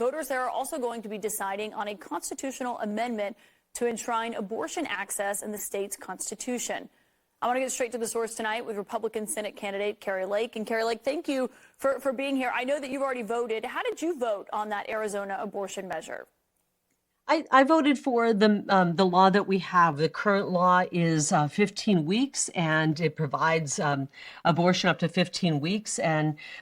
voters there are also going to be deciding on a constitutional amendment to enshrine abortion access in the state's constitution. I want to get straight to the source tonight with Republican Senate candidate Kari Lake. And Kari Lake, thank you for being here. I know that you've already voted. How did you vote on that Arizona abortion measure? I voted for the law that we have. The current law is 15 weeks, and it provides abortion up to 15 weeks.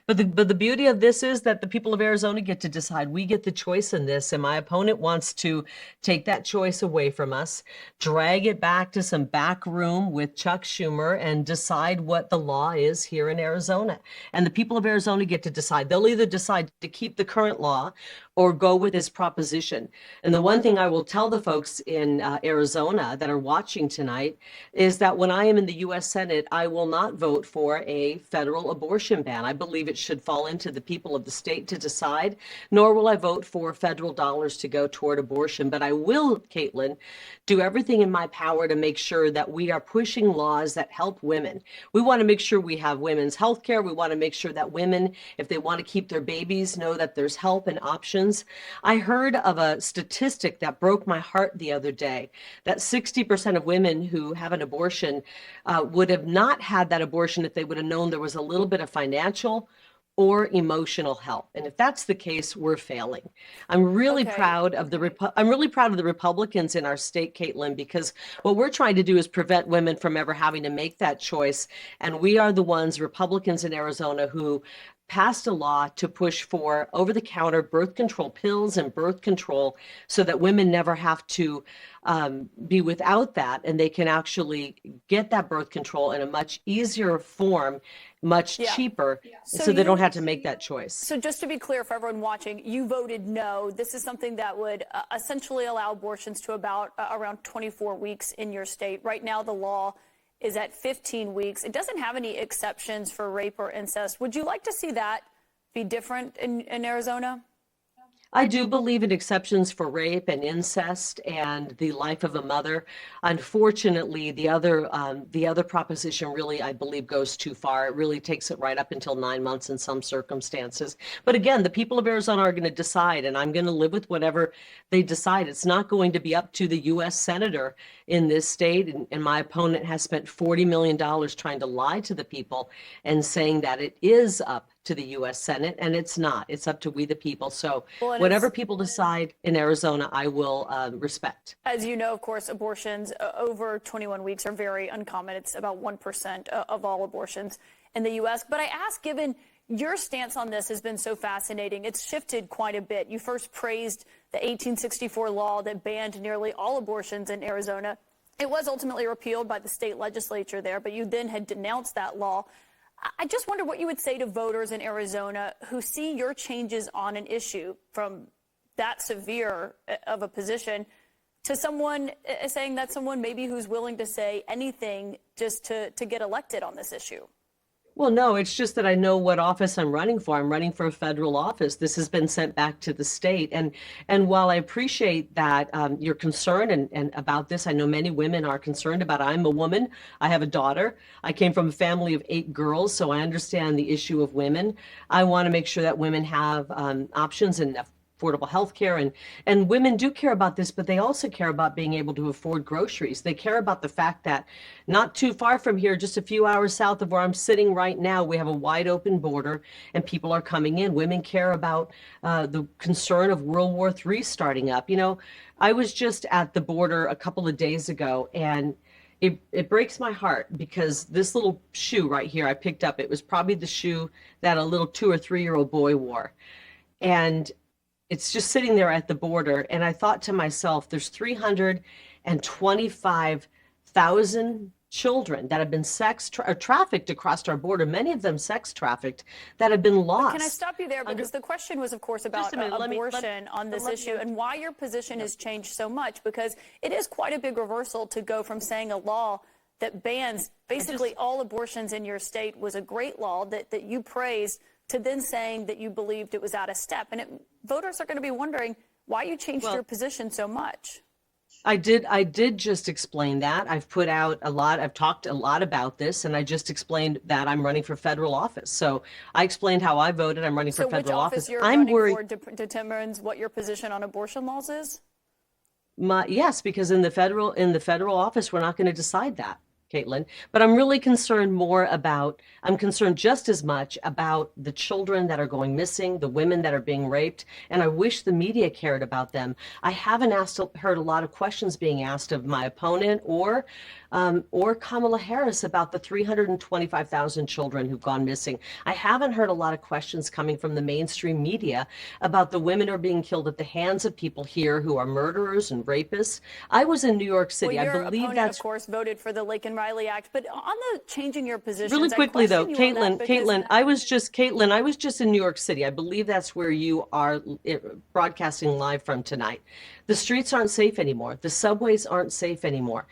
But the beauty of this is that the people of Arizona get to decide. We get the choice in this, and my opponent wants to take that choice away from us, drag it back to some back room with Chuck Schumer, and decide what the law is here in Arizona. And the people of Arizona get to decide. They'll either decide to keep the current law or go with this proposition. And the one thing I will tell the folks in Arizona that are watching tonight is that when I am in the U.S. Senate, I will not vote for a federal abortion ban. I believe it should fall into the people of the state to decide, nor will I vote for federal dollars to go toward abortion. But I will, Caitlin, do everything in my power to make sure that we are pushing laws that help women. We want to make sure we have women's health care. We want to make sure that women, if they want to keep their babies, know that there's help and options. I heard of a statistic that broke my heart the other day, that 60% of women who have an abortion would have not had that abortion if they would have known there was a little bit of financial or emotional help. And if that's the case, we're failing. I'm really proud of the Republicans in our state, Caitlin, because what we're trying to do is prevent women from ever having to make that choice. And we are the ones, Republicans in Arizona, who passed a law to push for over-the-counter birth control pills and birth control so that women never have to be without that, and they can actually get that birth control in a much easier form, much cheaper, so they don't have to make that choice. So just to be clear for everyone watching, you voted no. This is something that would essentially allow abortions to around 24 weeks in your state. Right now, the law is at 15 weeks. It doesn't have any exceptions for rape or incest. Would you like to see that be different in Arizona? I do believe in exceptions for rape and incest and the life of a mother. Unfortunately, the other proposition really, I believe, goes too far. It really takes it right up until 9 months in some circumstances. But again, the people of Arizona are going to decide, and I'm going to live with whatever they decide. It's not going to be up to the U.S. senator in this state. And my opponent has spent $40 million trying to lie to the people and saying that it is up to the U.S. Senate, and it's not. It's up to we the people. So whatever people decide in Arizona, I will respect. As you know, of course, abortions over 21 weeks are very uncommon. It's about 1% of all abortions in the U.S. But I ask, given your stance on this has been so fascinating, it's shifted quite a bit. You first praised the 1864 law that banned nearly all abortions in Arizona. It was ultimately repealed by the state legislature there, but you then had denounced that law. I just wonder what you would say to voters in Arizona who see your changes on an issue from that severe of a position to someone saying that someone maybe who's willing to say anything just to get elected on this issue. Well, no, it's just that I know what office I'm running for. I'm running for a federal office. This has been sent back to the state. And while I appreciate that your concern and about this, I know many women are concerned about it. I'm a woman. I have a daughter. I came from a family of 8 girls, so I understand the issue of women. I want to make sure that women have options and affordable health care. And women do care about this, but they also care about being able to afford groceries. They care about the fact that not too far from here, just a few hours south of where I'm sitting right now, we have a wide open border and people are coming in. Women care about the concern of World War III starting up. You know, I was just at the border a couple of days ago, and it breaks my heart because this little shoe right here I picked up, it was probably the shoe that a little 2 or 3-year-old boy wore. And it's just sitting there at the border. And I thought to myself, there's 325,000 children that have been trafficked across our border, many of them sex trafficked, that have been lost. Can I stop you there? Because the question was, of course, about abortion on this issue and why your position has changed so much, because it is quite a big reversal to go from saying a law that bans basically all abortions in your state was a great law that you praised, to then saying that you believed it was out of step. And voters are going to be wondering why you changed your position so much. I did just explain that. I've put out a lot, I've talked a lot about this, and I just explained that I'm running for federal office. So I explained how I voted. I'm running for So which federal office office. you're I'm running worried. for determines what your position on abortion laws is? Yes, because in the federal office, we're not going to decide that, Caitlin. But I'm concerned just as much about the children that are going missing, the women that are being raped, and I wish the media cared about them. I haven't heard a lot of questions being asked of my opponent or Kamala Harris about the 325,000 children who've gone missing. I haven't heard a lot of questions coming from the mainstream media about the women who are being killed at the hands of people here who are murderers and rapists. I was in New York Well, City. I your believe opponent, of that's course, voted for the Laken Riley Act. But on the changing your really positions, I quickly though, question you on that because Caitlin, I was just in New York City. I believe that's where you are broadcasting live from tonight. The streets aren't safe anymore. The subways aren't safe anymore.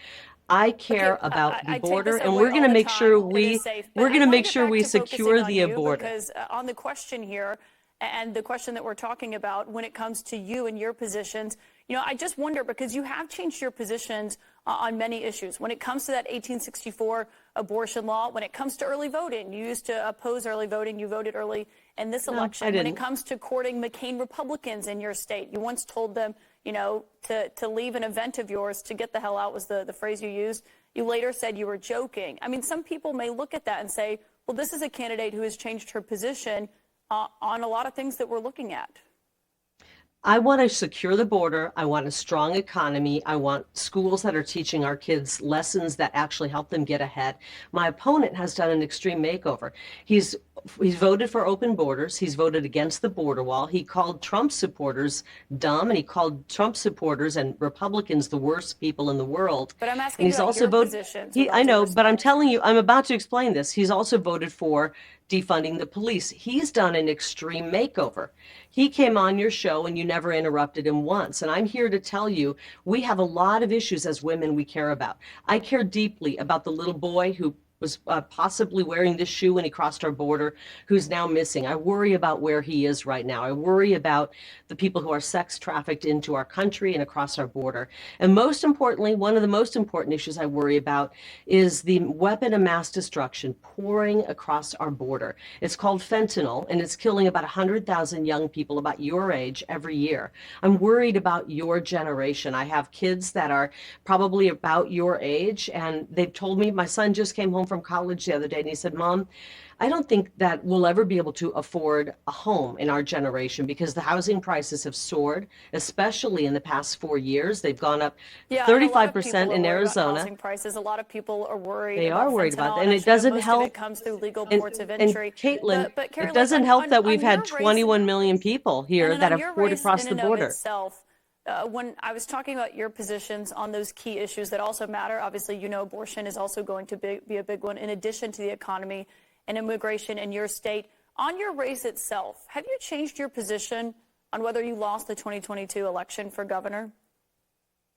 I okay, care about the I take the border, and subway all the time. It is safe. But we're I going to want to make get sure back we to focusing secure on the you border. because on the question here and the question that we're talking about when it comes to you and your positions, I just wonder because you have changed your positions on many issues. When it comes to that 1864 abortion law, when it comes to early voting, you used to oppose early voting. You voted early in this No, I election. When it didn't. comes to courting McCain Republicans in your state, you once told them, to leave an event of yours, to get the hell out was the phrase you used. You later said you were joking. I mean, some people may look at that and say, well, this is a candidate who has changed her position on a lot of things that we're looking at. I want to secure the border. I want a strong economy. I want schools that are teaching our kids lessons that actually help them get ahead. My opponent has done an extreme makeover. He's he's voted for open borders. He's voted against the border wall. He called Trump supporters dumb, and he called Trump supporters and Republicans the worst people in the world. But I'm And asking you he's about also your voted. positions with all I due know, but I'm respect. telling you, I'm about to explain this. He's also voted for defunding the police. He's done an extreme makeover. He came on your show and you never interrupted him once. And I'm here to tell you, we have a lot of issues as women we care about. I care deeply about the little boy who was possibly wearing this shoe when he crossed our border, who's now missing. I worry about where he is right now. I worry about the people who are sex trafficked into our country and across our border. And most importantly, one of the most important issues I worry about is the weapon of mass destruction pouring across our border. It's called fentanyl, and it's killing about 100,000 young people about your age every year. I'm worried about your generation. I have kids that are probably about your age, and they've told me, my son just came home from college the other day, and he said, Mom, I don't think that we'll ever be able to afford a home in our generation because the housing prices have soared, especially in the past 4 years. They've gone up Yeah, and a lot of people 35% are in worried about Arizona. housing prices. A lot of people are worried They are about worried about that. fentanyl, and And I'm it sure doesn't most of it help. comes through legal And, ports of and entry. Caitlin, But Kari it Lake, doesn't help that we've on had your race, 21 million people and here then that on have your poured race across in the and of border. itself, when I was talking about your positions on those key issues that also matter, obviously, abortion is also going to be a big one, in addition to the economy and immigration in your state. On your race itself, have you changed your position on whether you lost the 2022 election for governor?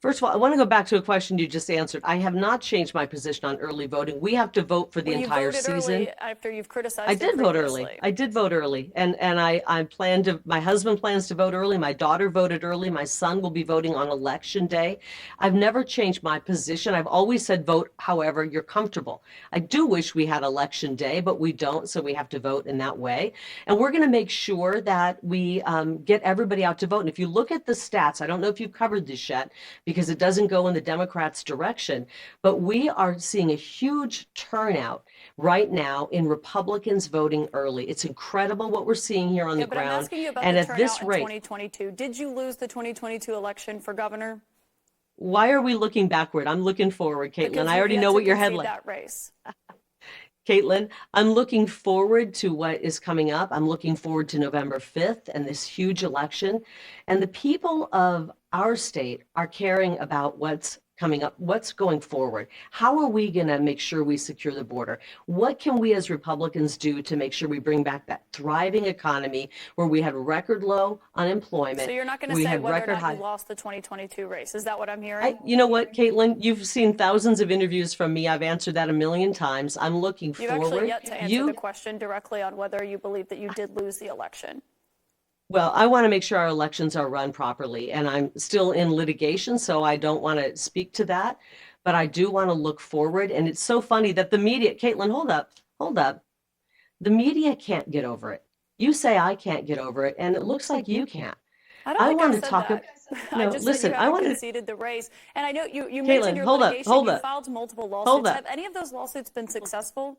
First of all, I want to go back to a question you just answered. I have not changed my position on early voting. We have to vote for the Well, you entire voted season. early after you've I criticized it did vote early. previously. I did vote early. And I plan to, my husband plans to vote early. My daughter voted early. My son will be voting on election day. I've never changed my position. I've always said vote however you're comfortable. I do wish we had election day, but we don't. So we have to vote in that way. And we're going to make sure that we get everybody out to vote. And if you look at the stats, I don't know if you've covered this yet because it doesn't go in the Democrats' direction, but we are seeing a huge turnout right now in Republicans voting early. It's incredible what we're seeing here on the Yeah, but I'm ground. asking you about And the at this turnout in rate, 2022. Did you lose the 2022 election for governor? why are we looking backward? I'm looking forward, Caitlin. Because I you've already yet know to what your concede headline. that race. Caitlin, I'm looking forward to what is coming up. I'm looking forward to November 5th and this huge election. And the people of our state are caring about what's coming up, what's going forward. How are we going to make sure we secure the border? What can we as Republicans do to make sure we bring back that thriving economy where we had record low unemployment? So you're not going to We say had whether or record not high. you lost the 2022 race. Is that what I'm hearing? You know what, Caitlin? You've seen thousands of interviews from me. I've answered that a million times. I'm looking You've actually forward. yet to answer the question directly on whether you believe that you did lose the election. Well, I want to make sure our elections are run properly, and I'm still in litigation, so I don't want to speak to that. But I do want to look forward. And it's so funny that the media, Caitlin, hold up. The media can't get over it. You say I can't get over it, and it looks like you can't. I don't I think I want to said talk. that. I No, just said you listen, I haven't want to, conceded the race. And I know you mentioned Caitlin, your hold up, litigation. hold You up, filed multiple hold lawsuits. up. Have any of those lawsuits been successful?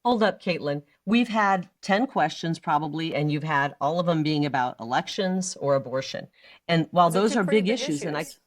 Hold up, Caitlin. We've had 10 questions probably, and you've had all of them being about elections or abortion. And while Those are those two are pretty big big issues, and issues.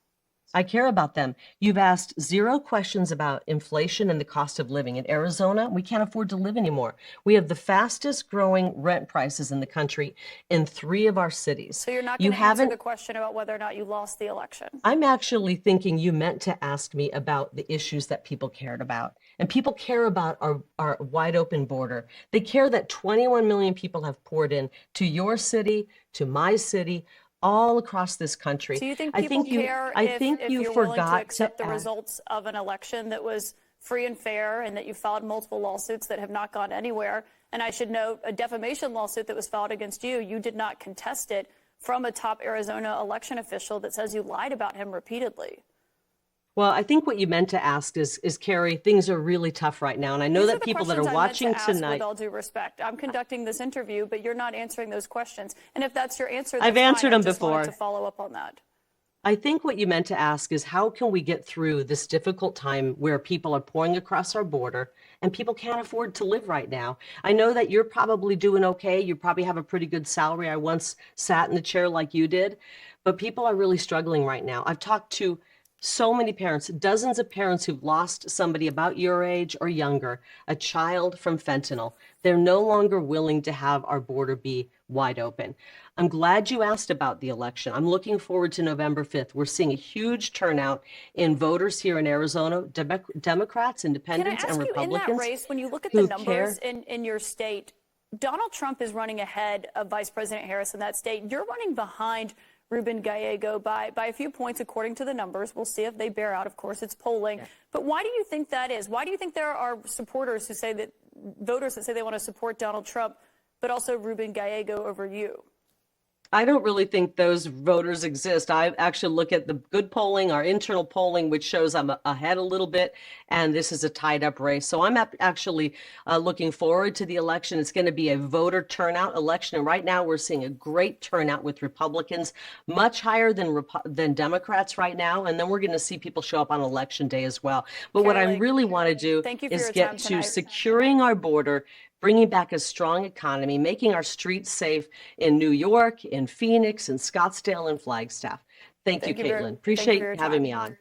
I care about them. You've asked zero questions about inflation and the cost of living. In Arizona, we can't afford to live anymore. We have the fastest growing rent prices in the country in 3 of our cities. So you're not You going to answer the haven't, question about whether or not you lost the election. I'm actually thinking you meant to ask me about the issues that people cared about. And people care about our wide open border. They care that 21 million people have poured in to your city, to my city, all across this country. Do you think I people think you care I think if you you're willing to forgot to accept the ask. results of an election that was free and fair and that you filed multiple lawsuits that have not gone anywhere? And I should note a defamation lawsuit that was filed against you. You did not contest it from a top Arizona election official that says you lied about him repeatedly. Well, I think what you meant to ask is Kari, things are really tough right now. And I know These are that the people that are questions I meant to watching ask with tonight, all due respect. I'm conducting this interview, but you're not answering those questions. And if that's your answer, I've that's fine. answered I them just wanted to before. follow up on that. I think what you meant to ask is how can we get through this difficult time where people are pouring across our border and people can't afford to live right now? I know that you're probably doing okay. You probably have a pretty good salary. I once sat in the chair like you did, but people are really struggling right now. I've talked to so many parents, dozens of parents who've lost somebody about your age or younger, a child from fentanyl. They're no longer willing to have our border be wide open. I'm glad you asked about the election. I'm looking forward to November 5th. We're seeing a huge turnout in voters here in Arizona, Democrats, Can I independents, and ask you, in that Republicans race, when you look at the who numbers care. in your state, Donald Trump is running ahead of Vice President Harris in that state. You're running behind Ruben Gallego by a few points, according to the numbers. We'll see if they bear out. Of course, it's polling. Yeah. But why do you think that is? Why do you think there are supporters who say that, voters that say they want to support Donald Trump, but also Ruben Gallego over you? I don't really think those voters exist. I actually look at the good polling, our internal polling, which shows I'm ahead a little bit, and this is a tied up race. So I'm actually looking forward to the election. It's going to be a voter turnout election, and right now we're seeing a great turnout with Republicans, much higher than Democrats right now, and then we're going to see people show up on election day as well. But what I really want to do is get to securing our border, bringing back a strong economy, making our streets safe in New York, in Phoenix, in Scottsdale, and Flagstaff. Thank you, Caitlin. Appreciate having me on.